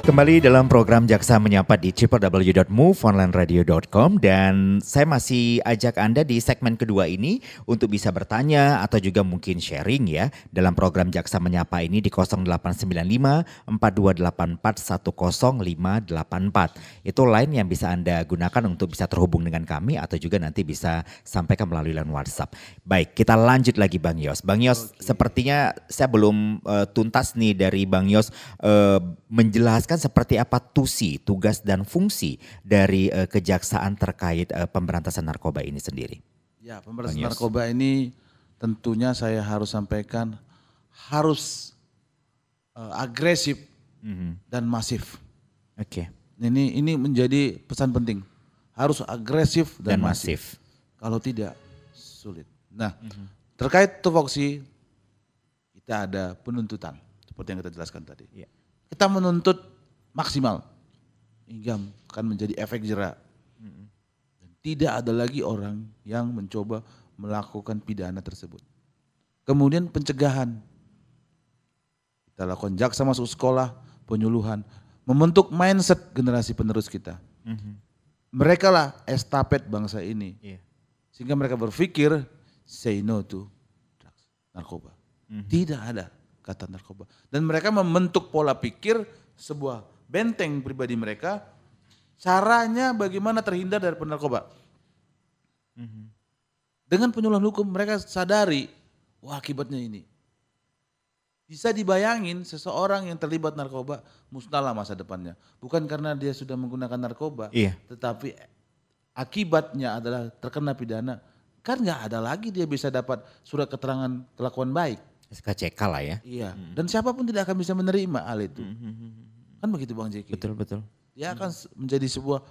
Kembali dalam program Jaksa Menyapa di www.moveonlineradio.com dan saya masih ajak Anda di segmen kedua ini untuk bisa bertanya atau juga mungkin sharing ya dalam program Jaksa Menyapa ini di 0895 4284 10584. Itu line yang bisa Anda gunakan untuk bisa terhubung dengan kami atau juga nanti bisa sampaikan melalui line WhatsApp. Baik, kita lanjut lagi Bang Yos. Bang Yos, sepertinya saya belum tuntas nih dari Bang Yos menjelaskan seperti apa tugas dan fungsi dari kejaksaan terkait pemberantasan narkoba ini sendiri. Ya, pemberantasan narkoba ini tentunya saya harus sampaikan harus agresif dan masif. Oke. Ini menjadi pesan penting. Harus agresif dan masif. Kalau tidak sulit. Nah, terkait tupoksi kita ada penuntutan seperti yang kita jelaskan tadi. Ya. Kita menuntut maksimal hingga akan menjadi efek jera. Dan tidak ada lagi orang yang mencoba melakukan pidana tersebut. Kemudian pencegahan. Kita lakukan jaksa masuk sekolah, penyuluhan, membentuk mindset generasi penerus kita. Mereka lah estafet bangsa ini. Sehingga mereka berpikir say no to drugs, narkoba. Tidak ada kata narkoba. Dan mereka membentuk pola pikir sebuah benteng pribadi mereka, caranya bagaimana terhindar dari narkoba. Dengan penyuluhan hukum mereka sadari, wah akibatnya ini. Bisa dibayangin seseorang yang terlibat narkoba musnahlah masa depannya. Bukan karena dia sudah menggunakan narkoba, tetapi akibatnya adalah terkena pidana. Kan gak ada lagi dia bisa dapat surat keterangan kelakuan baik. SKCK lah ya. Iya, dan siapapun tidak akan bisa menerima hal itu. Kan begitu Bang Jeki. Betul. Dia akan menjadi sebuah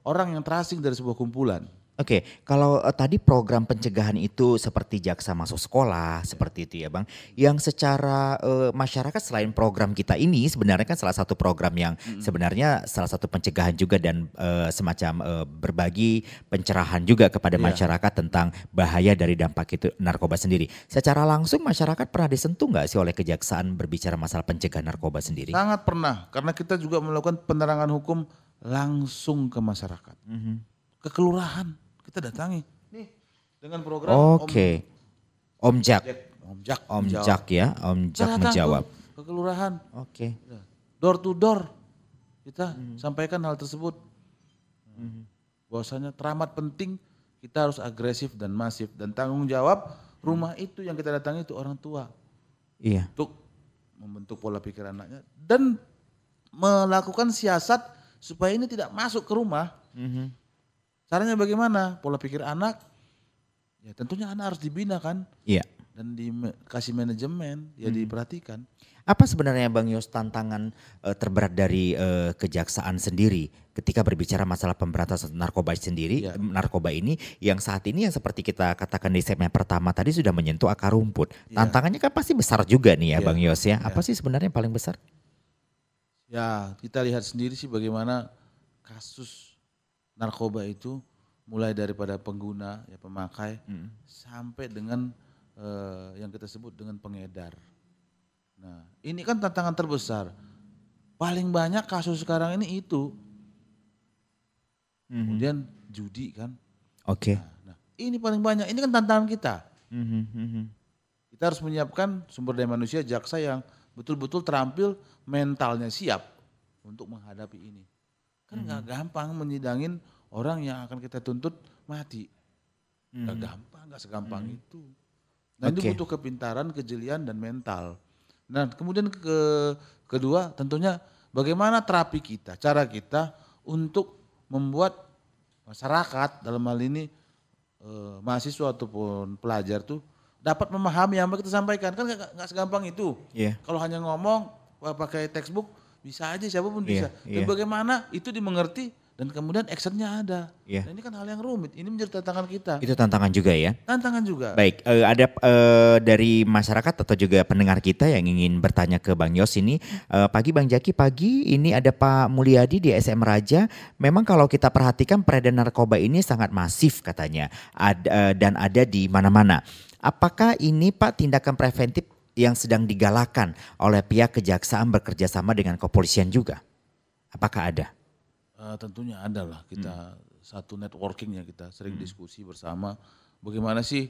orang yang terasing dari sebuah kumpulan. Oke, kalau tadi program pencegahan itu seperti jaksa masuk sekolah, seperti itu ya Bang. Yang secara masyarakat selain program kita ini sebenarnya kan salah satu program yang sebenarnya salah satu pencegahan juga dan semacam berbagi pencerahan juga kepada masyarakat tentang bahaya dari dampak itu narkoba sendiri. Secara langsung masyarakat pernah disentuh nggak sih oleh kejaksaan berbicara masalah pencegahan narkoba sendiri? Sangat pernah, karena kita juga melakukan penerangan hukum langsung ke masyarakat. Ke kelurahan. Kita datangi nih dengan program Om Jak ya, Om Jak menjawab. Ke kelurahan. Door to door kita sampaikan hal tersebut. Bahwasanya teramat penting kita harus agresif dan masif dan tanggung jawab rumah itu yang kita datangi itu orang tua. Iya. Untuk membentuk pola pikir anaknya dan melakukan siasat supaya ini tidak masuk ke rumah. Caranya bagaimana? Pola pikir anak, ya tentunya anak harus dibina kan. Iya. Dan dikasih manajemen, ya diperhatikan. Apa sebenarnya Bang Yos tantangan terberat dari kejaksaan sendiri ketika berbicara masalah pemberantasan narkoba sendiri, narkoba ini yang saat ini yang seperti kita katakan di segmen pertama tadi sudah menyentuh akar rumput. Tantangannya kan pasti besar juga nih ya Bang Yos ya. Apa sih sebenarnya yang paling besar? Ya kita lihat sendiri sih bagaimana kasus narkoba itu mulai daripada pengguna, ya pemakai, sampai dengan yang kita sebut dengan pengedar. Nah ini kan tantangan terbesar. Paling banyak kasus sekarang ini itu. Kemudian judi kan. Nah, ini paling banyak, ini kan tantangan kita. Kita harus menyiapkan sumber daya manusia, jaksa yang betul-betul terampil, mentalnya siap untuk menghadapi ini. Kan gak gampang menyidangin orang yang akan kita tuntut mati. Gak gampang, gak segampang itu. Nah itu butuh kepintaran, kejelian dan mental. Nah kemudian kedua tentunya bagaimana terapi kita, cara kita untuk membuat masyarakat dalam hal ini mahasiswa ataupun pelajar tuh dapat memahami yang kita sampaikan. Kan gak segampang itu. Kalau hanya ngomong pakai textbook bisa aja siapapun bisa. Dan bagaimana itu dimengerti dan kemudian actionnya ada. Nah ini kan hal yang rumit, ini menjadi tantangan kita. Itu tantangan juga ya? Tantangan juga. Baik, ada dari masyarakat atau juga pendengar kita yang ingin bertanya ke Bang Yos ini. Pagi Bang Jaki, pagi ini ada Pak Mulyadi di SM Raja. Memang kalau kita perhatikan peredaran narkoba ini sangat masif katanya dan ada di mana-mana. Apakah ini Pak tindakan preventif yang sedang digalakan oleh pihak kejaksaan bekerja sama dengan kepolisian juga? Apakah ada? Tentunya ada lah, kita satu networking ya, kita sering diskusi bersama. Bagaimana sih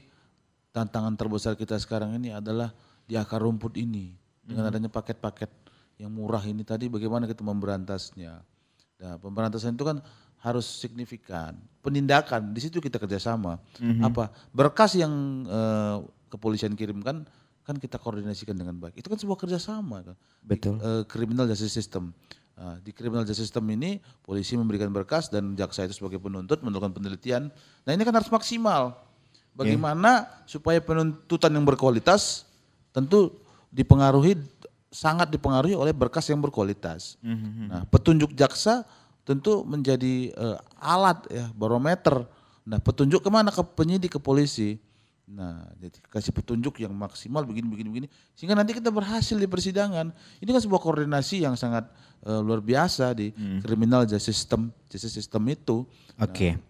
tantangan terbesar kita sekarang ini adalah di akar rumput ini. Dengan adanya paket-paket yang murah ini tadi, bagaimana kita memberantasnya. Nah, pemberantasan itu kan harus signifikan. Penindakan, di situ kita kerjasama. Apa berkas yang kepolisian kirimkan kan kita koordinasikan dengan baik. Itu kan sebuah kerjasama kan. Betul. Criminal Justice System. Di Criminal Justice System ini polisi memberikan berkas dan jaksa itu sebagai penuntut melakukan penelitian. Nah ini kan harus maksimal. Bagaimana supaya penuntutan yang berkualitas tentu sangat dipengaruhi oleh berkas yang berkualitas. Nah petunjuk jaksa tentu menjadi alat ya, barometer. Nah petunjuk kemana? Ke penyidik, ke polisi. Nah, jadi kasih petunjuk yang maksimal begini, sehingga nanti kita berhasil di persidangan. Ini kan sebuah koordinasi yang sangat luar biasa di Criminal Justice System itu. Oke.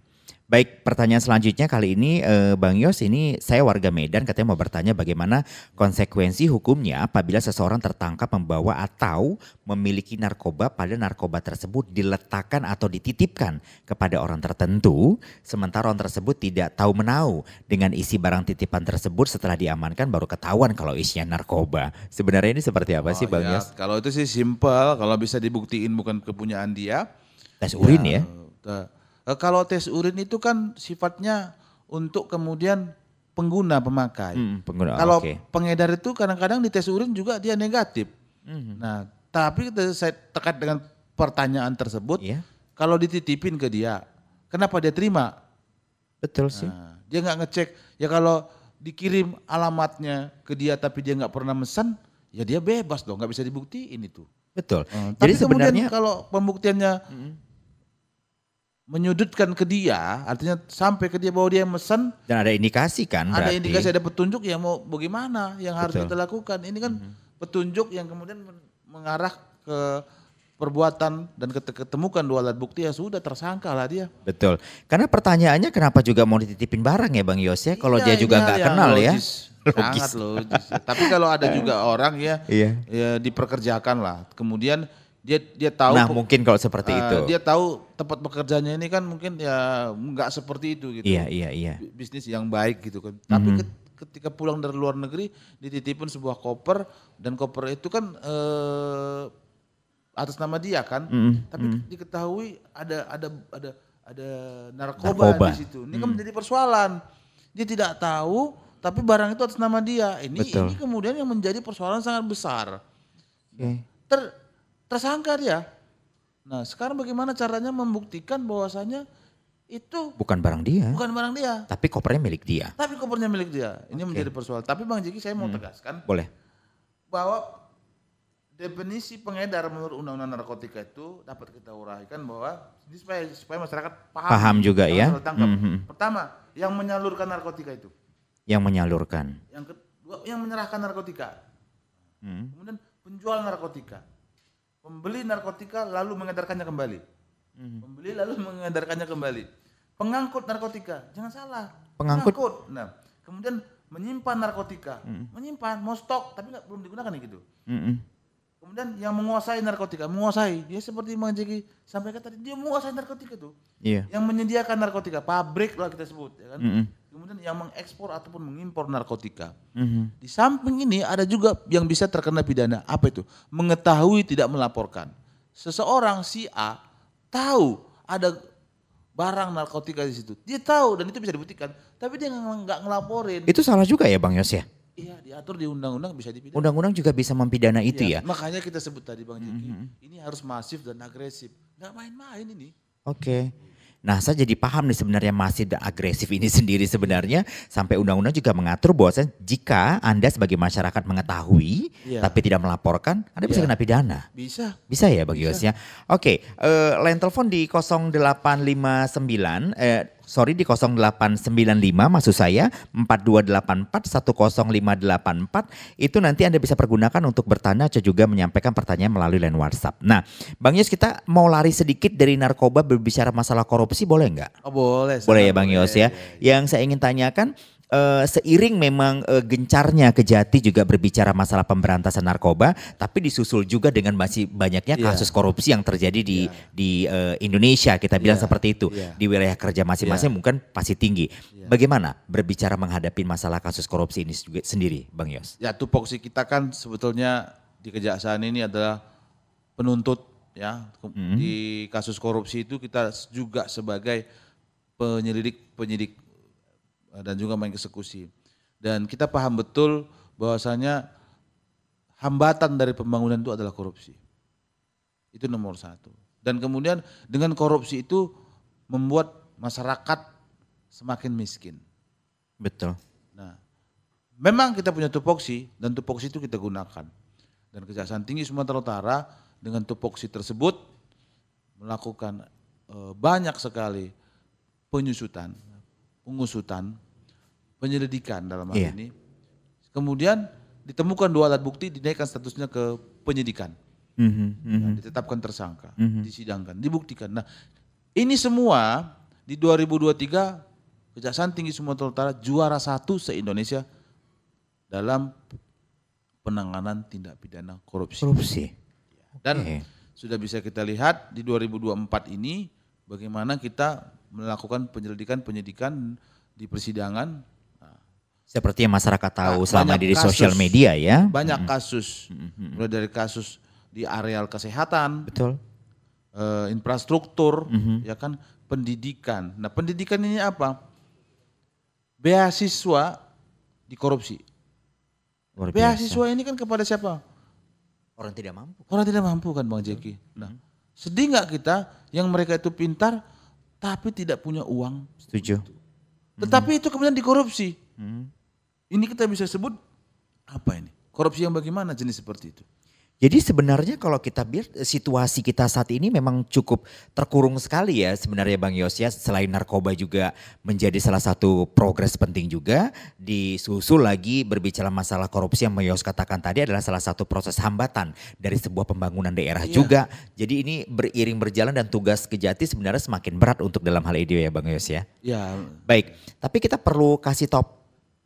Baik, pertanyaan selanjutnya kali ini Bang Yos, ini saya warga Medan katanya mau bertanya bagaimana konsekuensi hukumnya apabila seseorang tertangkap membawa atau memiliki narkoba pada narkoba tersebut diletakkan atau dititipkan kepada orang tertentu sementara orang tersebut tidak tahu menau dengan isi barang titipan tersebut setelah diamankan baru ketahuan kalau isinya narkoba. Sebenarnya ini seperti apa sih Bang Yos? Kalau itu sih simpel, kalau bisa dibuktiin bukan kepunyaan dia. Tes urin ya? Kalau tes urin itu kan sifatnya untuk kemudian pengguna pemakai. Kalau pengedar itu kadang-kadang di tes urin juga dia negatif. Nah, tapi saya terkait dengan pertanyaan tersebut, kalau dititipin ke dia, kenapa dia terima? Betul sih. Nah, dia nggak ngecek. Ya kalau dikirim alamatnya ke dia tapi dia nggak pernah pesan, ya dia bebas dong, nggak bisa dibuktiin itu. Betul. Jadi sebenarnya kalau pembuktiannya menyudutkan ke dia, artinya sampai ke dia bahwa dia mesen dan ada indikasi kan, ada berarti. indikasi, ada petunjuk, ya mau bagaimana yang harus kita lakukan. Ini kan petunjuk yang kemudian mengarah ke perbuatan dan ketemukan dua alat bukti, ya sudah tersangka lah dia. Betul. Karena pertanyaannya kenapa juga mau dititipin barang ya Bang Yos ya, kalau dia juga nggak kenal logis. Sangat logis. Tapi kalau ada juga orang ya diperkerjakan lah, kemudian dia tahu. Nah mungkin kalau seperti itu. Dia tahu tempat bekerjanya ini kan mungkin ya nggak seperti itu gitu. Iya. Bisnis yang baik gitu kan. Tapi ketika pulang dari luar negeri dititipin sebuah koper, dan koper itu kan atas nama dia kan. Tapi diketahui ada narkoba di situ. Ini kan menjadi persoalan. Dia tidak tahu tapi barang itu atas nama dia. Ini kemudian yang menjadi persoalan sangat besar. Tersangka dia. Nah sekarang bagaimana caranya membuktikan bahwasanya itu bukan barang dia. Bukan barang dia. Tapi kopernya milik dia. Tapi kopernya milik dia. Ini menjadi persoalan. Tapi Bang Jiki saya mau tegaskan. Boleh. Bahwa definisi pengedar menurut Undang-Undang Narkotika itu dapat kita uraikan bahwa ini supaya masyarakat paham juga ya. Pertama, yang menyalurkan narkotika itu. Yang menyalurkan. Yang kedua, yang menyerahkan narkotika. Kemudian penjual narkotika. Pembeli narkotika lalu mengedarkannya kembali. Pembeli lalu mengedarkannya kembali. Pengangkut narkotika, jangan salah. Pengangkut. Nah, kemudian menyimpan narkotika, menyimpan, mau stok tapi belum digunakan gitu. Kemudian yang menguasai narkotika, dia seperti Bang Jeki sampaikan tadi, dia menguasai narkotika tuh. Yang menyediakan narkotika, pabrik lah kita sebut, ya kan. Kemudian yang mengekspor ataupun mengimpor narkotika. Di samping ini ada juga yang bisa terkena pidana. Apa itu? Mengetahui tidak melaporkan. Seseorang si A tahu ada barang narkotika di situ. Dia tahu dan itu bisa dibuktikan, tapi dia nggak ngelaporin. Itu salah juga ya Bang Yos ya? Iya, diatur di undang-undang bisa dipidana. Undang-undang juga bisa mempidana itu ya? Makanya kita sebut tadi Bang Jeki, ini harus masif dan agresif. Nggak main-main ini. Oke. Nah saya jadi paham nih sebenarnya masih agresif ini sendiri sebenarnya. Sampai undang-undang juga mengatur bahwa jika Anda sebagai masyarakat mengetahui tapi tidak melaporkan, Anda bisa kena pidana. Bisa. Bisa ya Bang Yos ya. Oke, line telepon di 0895 maksud saya 4284 10584 itu nanti Anda bisa pergunakan untuk bertanya atau juga menyampaikan pertanyaan melalui line WhatsApp. Nah, Bang Yos kita mau lari sedikit dari narkoba berbicara masalah korupsi boleh nggak? Oh boleh. Boleh ya Bang Yos ya. Yang saya ingin tanyakan seiring memang gencarnya Kejati juga berbicara masalah pemberantasan narkoba, tapi disusul juga dengan masih banyaknya kasus korupsi yang terjadi di Indonesia, kita bilang seperti itu. Di wilayah kerja masing-masing mungkin pasti tinggi. Bagaimana berbicara menghadapi masalah kasus korupsi ini sendiri, Bang Yos? Ya, tupoksi kita kan sebetulnya di kejaksaan ini adalah penuntut ya. Di kasus korupsi itu kita juga sebagai penyidik dan juga mengeksekusi. Dan kita paham betul bahwasanya hambatan dari pembangunan itu adalah korupsi. Itu nomor satu. Dan kemudian dengan korupsi itu membuat masyarakat semakin miskin. Betul. Nah, memang kita punya tupoksi dan tupoksi itu kita gunakan. Dan Kejaksaan Tinggi Sumatera Utara dengan tupoksi tersebut melakukan banyak sekali penyusutan, pengusutan, penyelidikan dalam hal ini. Kemudian ditemukan 2 alat bukti, dinaikkan statusnya ke penyidikan. Ditetapkan tersangka, disidangkan, dibuktikan. Nah, ini semua di 2023 Kejaksaan Tinggi Sumatera Utara juara 1 se-Indonesia dalam penanganan tindak pidana korupsi. Dan sudah bisa kita lihat di 2024 ini bagaimana kita melakukan penyidikan di persidangan. Seperti yang masyarakat tahu selama di sosial media ya. Banyak kasus, mulai dari kasus di areal kesehatan, betul, infrastruktur, ya kan, pendidikan. Nah, pendidikan ini apa? Beasiswa dikorupsi. Beasiswa ini kan kepada siapa? Orang tidak mampu. Orang tidak mampu kan Bang Jeki. Nah, sedih nggak kita yang mereka itu pintar tapi tidak punya uang? Setuju. Tetapi itu kemudian dikorupsi. Ini kita bisa sebut apa ini? Korupsi yang bagaimana jenis seperti itu? Jadi sebenarnya kalau kita lihat situasi kita saat ini memang cukup terkurung sekali ya sebenarnya Bang Yos ya. Selain narkoba juga menjadi salah satu progres penting juga. Disusul lagi berbicara masalah korupsi yang Bang Yos katakan tadi adalah salah satu proses hambatan dari sebuah pembangunan daerah juga. Jadi ini beriring berjalan dan tugas Kejati sebenarnya semakin berat untuk dalam hal ini ya Bang Yos ya. Ya. Baik, tapi kita perlu kasih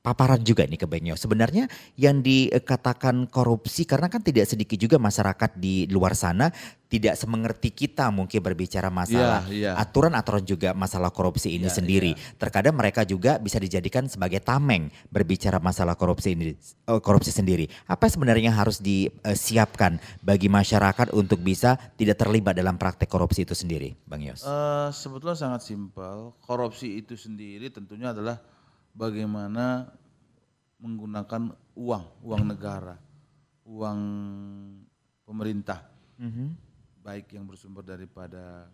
paparan juga nih ke Bang Yos. Sebenarnya yang dikatakan korupsi karena kan tidak sedikit juga masyarakat di luar sana tidak semengerti kita mungkin berbicara masalah aturan-aturan juga masalah korupsi ini sendiri. Terkadang mereka juga bisa dijadikan sebagai tameng berbicara masalah korupsi ini, korupsi sendiri. Apa sebenarnya harus disiapkan bagi masyarakat untuk bisa tidak terlibat dalam praktek korupsi itu sendiri, Bang Yos? Sebetulnya sangat simpel. Korupsi itu sendiri tentunya adalah bagaimana menggunakan uang negara, uang pemerintah, baik yang bersumber daripada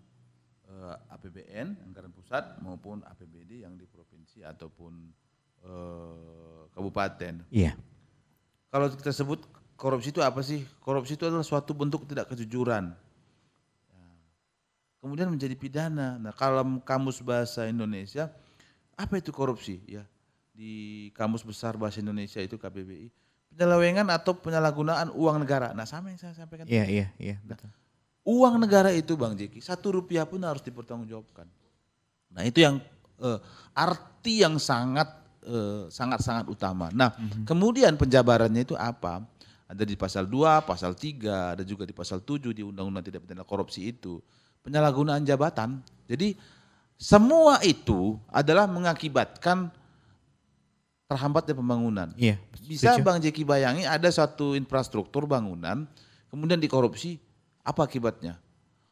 APBN, anggaran pusat maupun APBD yang di provinsi ataupun kabupaten. Iya. Kalau kita sebut korupsi itu apa sih? Korupsi itu adalah suatu bentuk tidak kejujuran. Kemudian menjadi pidana. Nah, kalau kamus bahasa Indonesia, apa itu korupsi? Ya, di Kamus Besar Bahasa Indonesia itu KBBI, penyelewengan atau penyalahgunaan uang negara. Nah, sama yang saya sampaikan. Iya, betul. Uang negara itu Bang Jeki, 1 rupiah pun harus dipertanggungjawabkan. Nah, itu yang arti yang sangat utama. Nah, kemudian penjabarannya itu apa? Ada di pasal 2, pasal 3, ada juga di pasal 7 di Undang-Undang Tindak Pidana Korupsi itu. Penyalahgunaan jabatan. Jadi semua itu adalah mengakibatkan terhambatnya pembangunan. Iya, bisa Bang Jeki bayangi ada suatu infrastruktur bangunan, kemudian dikorupsi, apa akibatnya?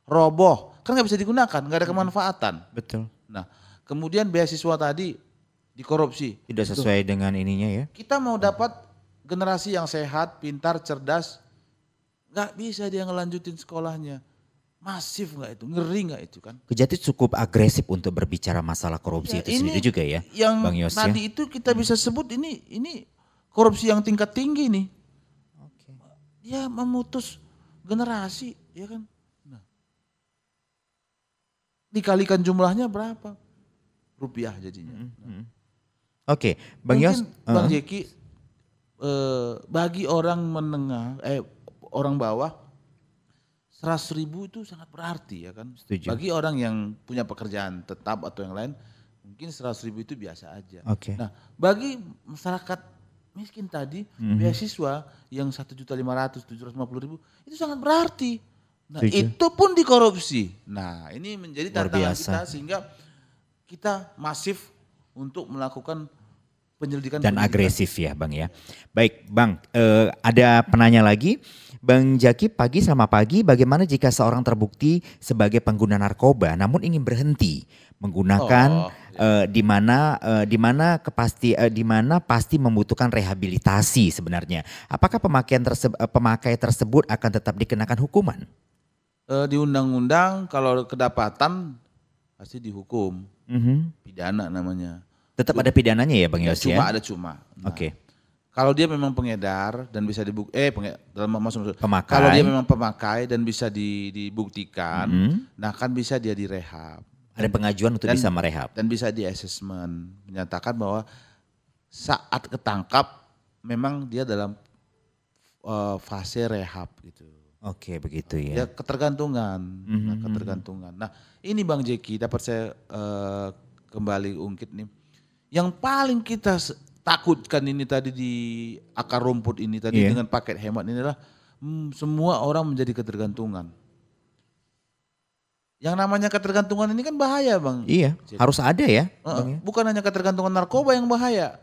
Roboh, kan nggak bisa digunakan, nggak ada kemanfaatan. Betul. Nah, kemudian beasiswa tadi dikorupsi. Tidak sesuai dengan ininya ya. Kita mau dapat generasi yang sehat, pintar, cerdas, nggak bisa dia ngelanjutin sekolahnya. Masif nggak itu, ngeri nggak itu kan? Kejati cukup agresif untuk berbicara masalah korupsi itu sendiri juga ya, Bang Yos. Yang tadi itu kita bisa sebut ini korupsi yang tingkat tinggi nih. Dia memutus generasi, ya kan? Nah, dikalikan jumlahnya berapa? Rupiah jadinya. Oke, Bang Yos. Bang Jeki, bagi orang menengah, orang bawah, 100.000 itu sangat berarti ya kan. Setuju. Bagi orang yang punya pekerjaan tetap atau yang lain Mungkin 100.000 itu biasa aja. Oke. Nah, bagi masyarakat miskin tadi, beasiswa yang 1.500.000, 750.000 itu sangat berarti. Nah, itu pun dikorupsi. Nah, ini menjadi tantangan kita sehingga kita masif untuk melakukan penyelidikan dan agresif ya Bang ya. Baik Bang, ada penanya lagi. Bang Jaki, selamat pagi. Bagaimana jika seorang terbukti sebagai pengguna narkoba namun ingin berhenti menggunakan di mana pasti membutuhkan rehabilitasi sebenarnya. Apakah pemakai tersebut akan tetap dikenakan hukuman? Di undang-undang kalau kedapatan pasti dihukum. Pidana namanya. Tetap ada pidananya ya Bang Yos ya? Cuma ada cuma. Nah, oke. Kalau dia memang pengedar dan bisa kalau dia memang pemakai dan bisa dibuktikan, nah kan bisa dia direhab. Ada pengajuan untuk bisa merehab. Dan bisa di assessment, menyatakan bahwa saat ketangkap memang dia dalam fase rehab gitu. Oke, begitu ya. Ya ketergantungan, ketergantungan. Nah ini Bang Jeki dapat saya kembali ungkit nih. Yang paling kita takutkan ini tadi di akar rumput ini tadi dengan paket hemat ini adalah semua orang menjadi ketergantungan. Yang namanya ketergantungan ini kan bahaya Bang. Iya, harus ada ya. Bukan hanya ketergantungan narkoba yang bahaya.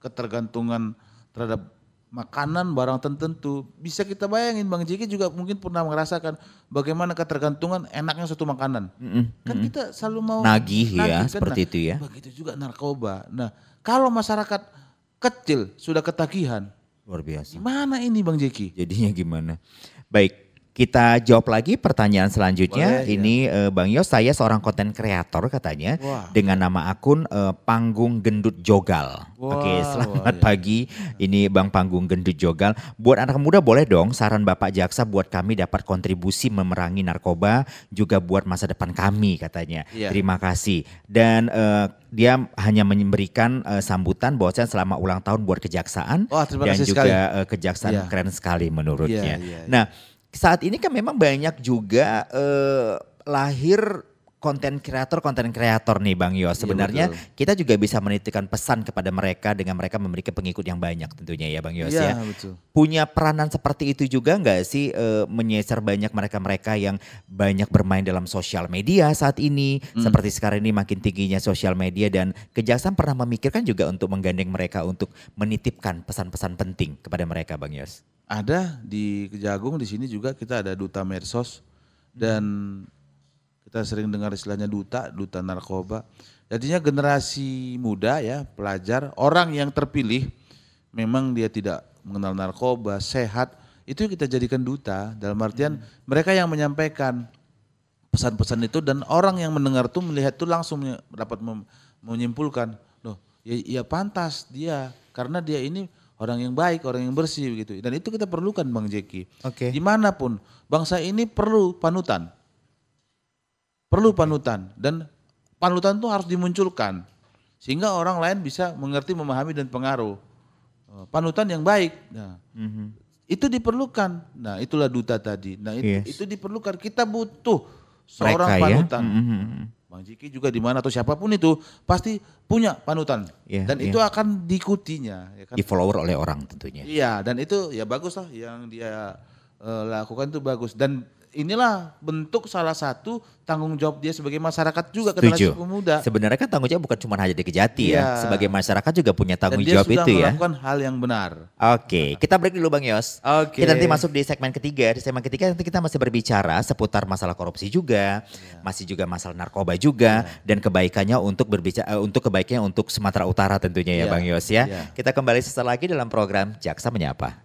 Ketergantungan terhadap makanan, barang tertentu. Bisa kita bayangin Bang Jeki juga mungkin pernah merasakan bagaimana ketergantungan enaknya suatu makanan. Kan kita selalu mau nagih ya, kan? seperti itu ya. Begitu juga narkoba. Nah kalau masyarakat kecil sudah ketagihan. Luar biasa. Gimana ini Bang Jeki? Jadinya gimana? Baik. Kita jawab lagi pertanyaan selanjutnya. Boleh, ini Bang Yos, saya seorang konten kreator katanya dengan nama akun Panggung Gendut Jogal. Oke, selamat pagi. Ini Bang Panggung Gendut Jogal. Buat anak muda boleh dong saran Bapak Jaksa buat kami dapat kontribusi memerangi narkoba juga buat masa depan kami katanya. Terima kasih. Dan dia hanya memberikan sambutan bahwasanya selama ulang tahun buat kejaksaan dan juga kejaksaan keren sekali menurutnya. Nah, saat ini kan memang banyak juga lahir konten kreator nih Bang Yos. Sebenarnya kita juga bisa menitipkan pesan kepada mereka dengan mereka memiliki pengikut yang banyak tentunya ya Bang Yos ya. Betul. Punya peranan seperti itu juga nggak sih menyasar banyak mereka-mereka yang banyak bermain dalam sosial media saat ini. Seperti sekarang ini makin tingginya sosial media dan Kejaksaan pernah memikirkan juga untuk menggandeng mereka untuk menitipkan pesan-pesan penting kepada mereka Bang Yos. Ada di Kejagung, di sini juga kita ada duta medsos dan kita sering dengar istilahnya duta narkoba. Jadinya generasi muda ya, pelajar, orang yang terpilih memang dia tidak mengenal narkoba, sehat, itu kita jadikan duta dalam artian mereka yang menyampaikan pesan-pesan itu dan orang yang mendengar tuh melihat tuh langsung dapat menyimpulkan, loh ya pantas dia karena dia ini orang yang baik, orang yang bersih begitu. Dan itu kita perlukan Bang Jeki. Dimanapun bangsa ini perlu panutan. Perlu panutan dan panutan itu harus dimunculkan. Sehingga orang lain bisa mengerti, memahami dan pengaruh. Panutan yang baik. Nah, itu diperlukan. Nah itulah duta tadi. Nah itu diperlukan. Kita butuh seorang panutan. Bang Jeki juga di mana atau siapapun itu pasti punya panutan dan itu akan diikutinya. Ya kan? Di follower oleh orang tentunya. Iya dan itu ya bagus lah yang dia lakukan itu bagus dan inilah bentuk salah satu tanggung jawab dia sebagai masyarakat juga generasi pemuda. Sebenarnya kan tanggung jawab bukan cuma hanya di Kejati ya. Sebagai masyarakat juga punya tanggung jawab itu ya. Dan dia sudah melakukan hal yang benar. Oke, kita break dulu Bang Yos. Kita nanti masuk di segmen ketiga. Di segmen ketiga nanti kita masih berbicara seputar masalah korupsi juga. Masih juga masalah narkoba juga. Dan kebaikannya untuk berbicara kebaikannya untuk Sumatera Utara tentunya ya Bang Yos ya. Kita kembali sesaat lagi dalam program Jaksa Menyapa.